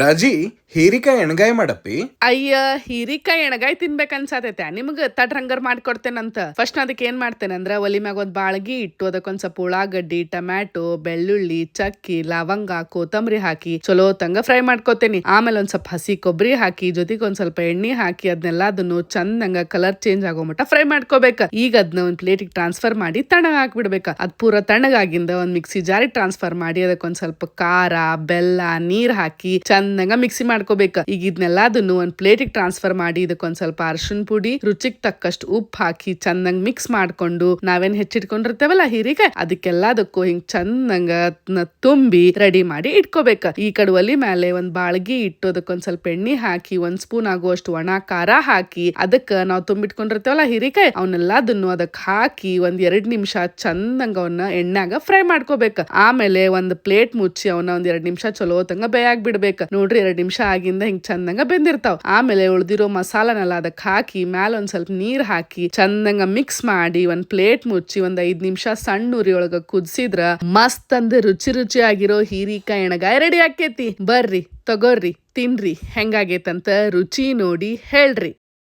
ರಾಜಿ ಹೀರಿಕಾಯಿ ಎಣ್ಗಾಯಿ ಮಾಡಪ್ಪಿ. ಅಯ್ಯ ಹೀರಿಕಾಯಿ ಎಣಗಾಯಿ ತಿನ್ಬೇಕನ್ಸಾತೈತೆ ನಿಮ್ಗ ತಡ್ರಂಗರ್ ಮಾಡ್ಕೊಡ್ತೇನಂತ. ಫಸ್ಟ್ ಅದಕ್ಕೆ ಏನ್ ಮಾಡ್ತೇನೆ ಅಂದ್ರ ಒಲಿ ಮ್ಯಾಗ ಒಂದ್ ಬಾಳ್ಗಿ ಇಟ್ಟು ಅದಕ್ಕೊಂದ್ ಸ್ವಲ್ಪ ಉಳ್ಳಾಗಡ್ಡಿ, ಟೊಮ್ಯಾಟೊ, ಬೆಳ್ಳುಳ್ಳಿ, ಚಕ್ಕಿ, ಲವಂಗ, ಕೊತ್ತಂಬರಿ ಹಾಕಿ ಚಲೋ ತಂಗ ಫ್ರೈ ಮಾಡ್ಕೊತೇನಿ. ಆಮೇಲೆ ಒಂದ್ ಸ್ವಲ್ಪ ಹಸಿ ಕೊಬ್ಬರಿ ಹಾಕಿ ಜೊತೆಗೆ ಒಂದ್ ಸ್ವಲ್ಪ ಎಣ್ಣೆ ಹಾಕಿ ಅದನ್ನೆಲ್ಲದನ್ನು ಚಂದಂಗ ಕಲರ್ ಚೇಂಜ್ ಆಗೋ ಮಟ್ಟ ಫ್ರೈ ಮಾಡ್ಕೋಬೇಕ. ಈಗ ಅದನ್ನ ಒಂದ್ ಪ್ಲೇಟಿಗೆ ಟ್ರಾನ್ಸ್ಫರ್ ಮಾಡಿ ತಣ್ಣಗ ಹಾಕ್ಬಿಡ್ಬೇಕ. ಅದ್ ಪೂರ ತಣ್ಣಗಾಗಿಂದ ಒಂದ್ ಮಿಕ್ಸಿ ಜಾರಿಗೆ ಟ್ರಾನ್ಸ್ಫರ್ ಮಾಡಿ ಅದಕ್ಕೊಂದ್ ಸ್ವಲ್ಪ ಖಾರ, ಬೆಲ್ಲ, ನೀರ್ ಹಾಕಿ ಚಂದಂಗ ಮಿಕ್ಸಿ ಮಾಡ್ಕೋಬೇಕ. ಈಗ ಇದನ್ನೆಲ್ಲದನ್ನು ಒಂದ್ ಪ್ಲೇಟಿಗೆ ಟ್ರಾನ್ಸ್ಫರ್ ಮಾಡಿ ಇದಕ್ಕೊಂದ್ ಸ್ವಲ್ಪ ಅರ್ಶಿನ ಪುಡಿ, ರುಚಿಗೆ ತಕ್ಕಷ್ಟು ಉಪ್ಪು ಹಾಕಿ ಚಂದಂಗ್ ಮಿಕ್ಸ್ ಮಾಡ್ಕೊಂಡು ನಾವೇನ್ ಹೆಚ್ಚಿಟ್ಕೊಂಡಿರ್ತೇವಲ್ಲ ಹೀರಿಕಾಯಿ ಅದಕ್ಕೆಲ್ಲದಕ್ಕೂ ಹಿಂಗ್ ಚಂದಂಗ ತುಂಬಿ ರೆಡಿ ಮಾಡಿ ಇಟ್ಕೋಬೇಕ. ಈ ಕಡೆ ಒಲಿ ಮೇಲೆ ಒಂದ್ ಬಾಳ್ಗಿ ಇಟ್ಟು ಅದಕ್ಕೊಂದ್ ಸ್ವಲ್ಪ ಎಣ್ಣೆ ಹಾಕಿ 1 ಸ್ಪೂನ್ ಆಗುವಷ್ಟು ಒಣ ಖಾರ ಹಾಕಿ ಅದಕ್ಕ ನಾವು ತುಂಬಿಟ್ಕೊಂಡಿರ್ತೇವಲ್ಲ ಹೀರಿಕಾಯಿ ಅವನ್ನೆಲ್ಲದನ್ನು ಅದಕ್ ಹಾಕಿ ಒಂದ್ 2 ನಿಮಿಷ ಚಂದಂಗ ಅವನ್ನ ಎಣ್ಣೆಗ ಫ್ರೈ ಮಾಡ್ಕೋಬೇಕ. ಆಮೇಲೆ ಒಂದ್ ಪ್ಲೇಟ್ ಮುಚ್ಚಿ ಅವನ್ನ ಒಂದ್ 2 ನಿಮಿಷ ಚಲೋ ತಂಗ ಬೇಯಾಗ್ ಬಿಡ್ಬೇಕ. ನೋಡ್ರಿ 2 ನಿಮಿಷ ಆಗಿಂದ ಹಿಂಗ್ ಚಂದಂಗ ಬೆಂದಿರ್ತಾವ. ಆಮೇಲೆ ಉಳ್ದಿರೋ ಮಸಾಲನೆಲ್ಲ ಅದಕ್ ಹಾಕಿ ಮ್ಯಾಲ ಒಂದ್ ಸ್ವಲ್ಪ ನೀರ್ ಹಾಕಿ ಚಂದಂಗ ಮಿಕ್ಸ್ ಮಾಡಿ ಒಂದ್ ಪ್ಲೇಟ್ ಮುಚ್ಚಿ ಒಂದ್ 5 ನಿಮಿಷ ಸಣ್ಣ ಉರಿ ಒಳಗ ಕುದಿಸಿದ್ರ ಮಸ್ತ್ ಅಂದ ರುಚಿ ಆಗಿರೋ ಹೀರಿಕಾಯಿ ಎಣಗಾಯಿ ರೆಡಿ ಆಕೇತಿ. ಬರ್ರಿ ತಗೋರ್ರಿ ತಿನ್ರಿ ಹೆಂಗಾಗೇತಂತ ರುಚಿ ನೋಡಿ ಹೇಳ್ರಿ.